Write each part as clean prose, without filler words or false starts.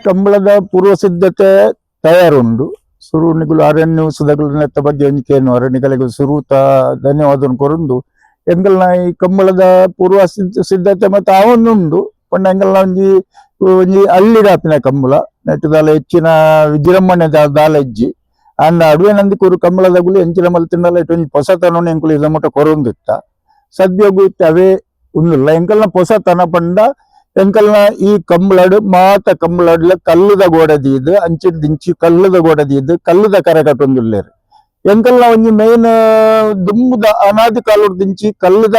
ಕಂಬಳದ ಪೂರ್ವ ಸಿದ್ಧತೆ ತಯಾರುಂಡು ಸುರುನಿಗಳು ಅರಣ್ಯ ಉತ್ಸವಗಳ ಬಗ್ಗೆ ಎಣಿಕೆಯನ್ನು ಅರಣ್ಯಗಳಿಗೆ ಸುರೂತ ಧನ್ಯವಾದ ಕೊರಂದು ಎಂಗಲ್ನ ಈ ಕಂಬಳದ ಪೂರ್ವ ಸಿದ್ಧತೆ ಮತ್ತೆ ಅವನುಂಡು ಪಂಡ ಎಂಗಲ್ನ ಒಂಜಿ ಹಳ್ಳಿಡಾಪಿನ ಕಂಬಳ ನೆಟ್ಟದಾಲ ಹೆಚ್ಚಿನ ವಿಜೃಂಭಣೆ ದಾಲ ಇಜ್ಜಿ ಅಂಡ ಅಡುವೆ ನಂದಿ ಕೂರು ಕಂಬಳದ ಗುಳಿ ಎಂಚಿನ ಮಲ್ತಿಂಡಲ ಇಟ್ಟು ಒಂಜಿ ಹೊಸತನ ಎಂಕುಲು ಇದ ಮುಟ್ಟ ಕೊರೊಂದಿತ್ತ ಸದ್ಯೋಗು ಇತ್ತು ಅವೇ ಉಂದಿಲ್ಲ ಎಂಕಲ್ನ ಹೊಸತನ ಪಂಡ ಎಂಕಲ್ನ ಈ ಕಂಬಳಡು ಮಾತ ಕಂಬಳಡ್ಲ ಕಲ್ಲುದ ಗೋಡದೀದು ಅಂಚಿಡ್ ದಿಂಚಿ ಕಲ್ಲುದ ಗೋಡದೀದು ಕಲ್ಲುದ ಕರೆ ಕಟ್ಟೊಂದುಲ್ಲೇರು ಎಂಕಲ್ನ ಒಂಜಿ ಮೇನ್ ದುಂಬುದ ಅನಾದಿ ಕಾಲುಡ್ ದಿಂಚಿ ಕಲ್ಲುದ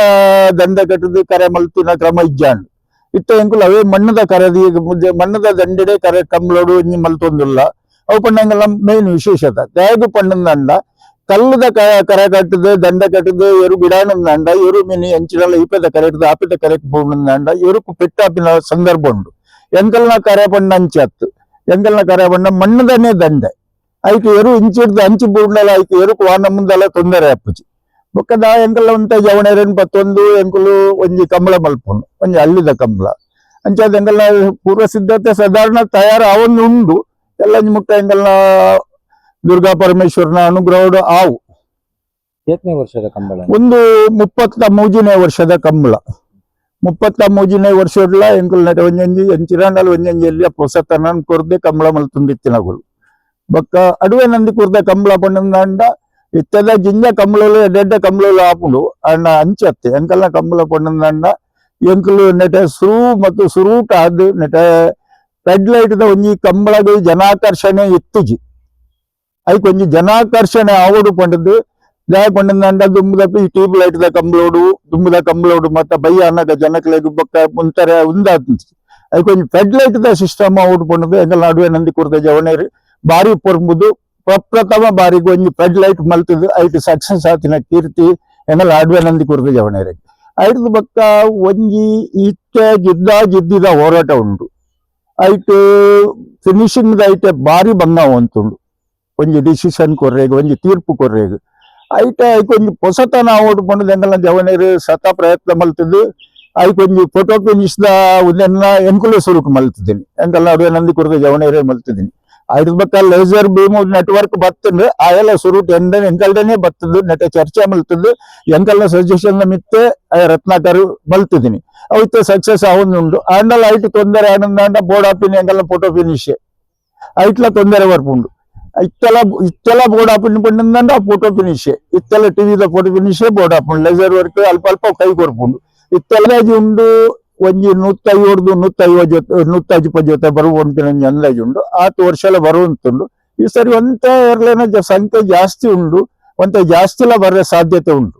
ದಂಡ ಕಟ್ಟದು ಕರೆ ಮಲ್ತಿನ ಕ್ರಮ ಇಜ್ಜಾಂಡು ಇತ್ತ ಎಂಕುಲು ಅವೇ ಮಣ್ಣದ ಕರದಿ ಮಣ್ಣದ ದಂಡೆಡೆ ಕರೆ ಕಂಬಳೋಡು ಒಂಜಿ ಮಲ್ತೊಂದುಲ್ಲ ಅವು ಪಂಡ ಎಂಕಲ್ನ ಮೇನ್ ವಿಶೇಷತೆ ತ್ಯಾಗು ಪಂಡಂದಂಡ ಕಲ್ಲುದ ಕರೆ ಕಟ್ಟದು ದಂಡ ಕಟ್ಟದು ಎರು ಬಿಡಾನಂದಂಡ ಎರು ಮೀನಿ ಎಂಚಿನಲ್ಲ ಈಪದ ಕರೆ ಇಟ್ಟದು ಆಪಿದ ಕರೆ ಪೋಣಂದಂಡ ಎರುಕು ಪೆಟ್ಟಾಪಿನ ಸಂದರ್ಭ ಉಂಡು ಎಂಕಲ್ನ ಕರೆ ಪಂಡ ಅಂಚತ್ತು ಎಂಕಲ್ನ ಕರೆ ಪಂಡ ಮಣ್ಣದನೇ ದಂಡೆ ಐಕೆ ಎರು ಇಂಚಿಡ್ದು ಅಂಚಿ ಬೂಡ್ನಲ್ಲ ಐಕೆ ಎರುಕು ವಾನ ಮುಂದೆಲ್ಲ ತೊಂದರೆ ಅಪ್ಪುಜಿ ಬೊಕ್ಕದ ಎಂಕಲ್ಲ ಉಂಟ ಜವಣೆರನ್ ಪತ್ತೊಂದು ಎಂಕುಲು ಒಂಜಿ ಕಂಬಳ ಮಲ್ಪುಂಡು ಒಂಜಿ ಹಳ್ಳಿದ ಕಂಬಳ ಅಂಚಾದ ಎಂಕಲ್ನ ಪೂರ್ವ ಸಿದ್ಧತೆ ಸಾಧಾರಣ ತಯಾರು ಅವನು ಉಂಡು ಎಲ್ಲ ಮುಕ್ತ ಎಂಕಲ್ನ ದುರ್ಗಾ ಪರಮೇಶ್ವರನ ಅನುಗ್ರಹಡು ಆವು ವರ್ಷದ ಕಂಬಳ ಒಂದು 33ನೇ ವರ್ಷದ ಕಂಬಳ 33ನೇ ವರ್ಷಡ್ಲ ಎಂಕುಲ್ ನಟ ಒಂಜಂಜಿ ಎಂಚಿರಾಂಡಲ್ ಒಂಜಂಜಿಯಲ್ಲಿ ಹೊಸತನ ಕೊರ್ದೆ ಕಂಬಳ ಮಲ್ತುಂದಿತ್ತಿನಗುಲು ಬೊಕ್ಕ ಅಡುವೆ ನಂದಿ ಕುರ್ದ ಕಂಬಳ ಪಂಡಂದ ಇತ್ತದ ಜಿಂಜ ಕಂಬಳಲು ಎಡ್ಡೆಡ್ಡ ಕಂಬಳಲು ಆಪುಂಡು ಅಣ್ಣ ಅಂಚತ್ತೆ ಎಂಕಲ್ನ ಕಂಬಳ ಪಂಡಂದ ಎಂಕುಲು ನೆಟ ಸುರು ಮತ್ತು ಸುರೂಟ ಅದು ನೆಟ ರೆಡ್ ಲೈಟ್ದ ಒಂಜಿ ಕಂಬಳಗ ಜನಾಕರ್ಷಣೆ ಇತ್ತುಜಿ ಐಕ್ ಒಂಜಿ ಜನಾಕರ್ಷಣೆ ಆವಡು ಪಂಡದು ದಾಯ ಪಂಡಂದ ದುಂಬುದಪ್ಪಿ ಈ ಟ್ಯೂಬ್ ಲೈಟ್ದ ಕಂಬಳೋಡು ದುಂಬುದ ಕಂಬಳೋಡು ಮತ್ತ ಬಯ್ಯ ಅನ್ನಗ ಜನಕ್ಲೆಗ್ ಬೊಕ್ಕ ಮುಂತಾರೆ ಉಂದಾತಿ ಐಕ್ ಒಂಜಿ ಫೆಡ್ ಲೈಟ್ದ ಸಿಸ್ಟಮ್ ಆವಡು ಪಂಡದು ಎಂಕಲ್ನ ಅಡುವೆ ನಂದಿ ಕುರ್ದ ಜವಣೇರಿ ಬಾರಿ ಪೊರ್ಬುದು ಪ್ರಪ್ರಥಮ ಬಾರಿಗೆ ಒಂಜಿ ಫೆಡ್ ಲೈಟ್ ಮಲ್ತದು ಐಟ್ ಸಕ್ಸಸ್ ಆತಿನ ಕೀರ್ತಿ ಎಂಗಲ್ ಅಡುವೆ ನಂದಿ ಕುರ್ದ ಜವಣೇರಿ ಐಟ್ದು ಬೊಕ್ಕ ಒಂಜಿ ಇತ್ತೆ ಜಿದ್ದಿದ ಹೋರಾಟ ಉಂಡು ಐಟ್ ಫಿನಿಶಿಂಗ್ ಐಟೆ ಬಾರಿ ಬಂಗ ಅಂತುಂಡು ಒಂಜಿ ಡಿಸಿಷನ್ ಕೊರ್ರೆಗ್ ಒಂಜಿ ತೀರ್ಪು ಕೊರ್ರೆಗ್ ಐಟ ಐಕ್ ಒಂಜಿ ಹೊಸತನ ಆವಡು ಪಂಡದು ಎಂಕಲ್ನ ಜವಣೇರಿ ಸತ ಪ್ರಯತ್ನ ಮಲ್ತದು ಐಕ್ ಒಂಜಿ ಫೋಟೋ ಫಿನಿಶ್ದ ಉದೆನ್ನ ಎಂಕುಲು ಸುರುಕು ಮಲ್ತಿದ್ದೀನಿ ಎಂಕಲ್ನ ಅಡುವೆ ನಂದಿ ಕುರ್ದ ಜವಣೇರಿ ಮಲ್ತಿದ್ದೀನಿ ಐದು ಬಕ್ಕ ಲೇಸರ್ ಬೀಮ್ ನೆಟ್ವರ್ಕ್ ಬರ್ತಂದು ಆ ಎಲ್ಲ ಸುರುಟ್ ಎಂಕಲ್ದನೇ ಬರ್ತದ್ದು ನೆಟ ಚರ್ಚೆ ಮಲ್ತದ್ದು ಎಂಕಲ್ನ ಸಜೆಷನ್ ಮಿತ್ತೆ ರತ್ನಾಕರ್ ಮಲ್ತಿದ್ದೀನಿ ಅವತ್ತು ಸಕ್ಸಸ್ ಆವೊಂದುಂಡು ಆಂಡಲ್ ಐಟ್ ತೊಂದರೆ ಆನಂದ ಬೋರ್ಡ್ ಆಪಿನ ಎಂಕಲ್ನ ಫೋಟೋ ಫಿನಿಶ್ ಐಟ್ಲ ತೊಂದರೆ ಬರ್ಪುಂಡು ಇತ್ತೆಲ್ಲ ಬೋರ್ಡ್ ಆಪಿನ ಪಂಡಂದ ಫೋಟೋ ಫಿನಿಶ್ ಇತ್ತೆಲ್ಲ ಟಿವಿದ ಫೋಟೋ ಫಿನಿಶ್ ಬೋರ್ಡ್ ಆಪುಂಡು ಲೇಸರ್ ವರ್ಕ್ ಅಲ್ಪ ಅಲ್ಪ ಕೈ ಕೊರ್ಪುಂಡು ಇತ್ತೆಲ್ಲ ಉಂಡು ಒಂಜಿ 150 ಜೊತೆ ಬರುವಂತಿನ ಅಂದಾಜು ಉಂಡು 10 ವರ್ಷಲ ಬರುವಂತುಂಡು ಈ ಸರಿ ಒಂತ ಏರ್ಲೈನ ಸಂಖ್ಯೆ ಜಾಸ್ತಿ ಉಂಡು ಒಂತ ಜಾಸ್ತಿಲ ಬರೋ ಸಾಧ್ಯತೆ ಉಂಟು.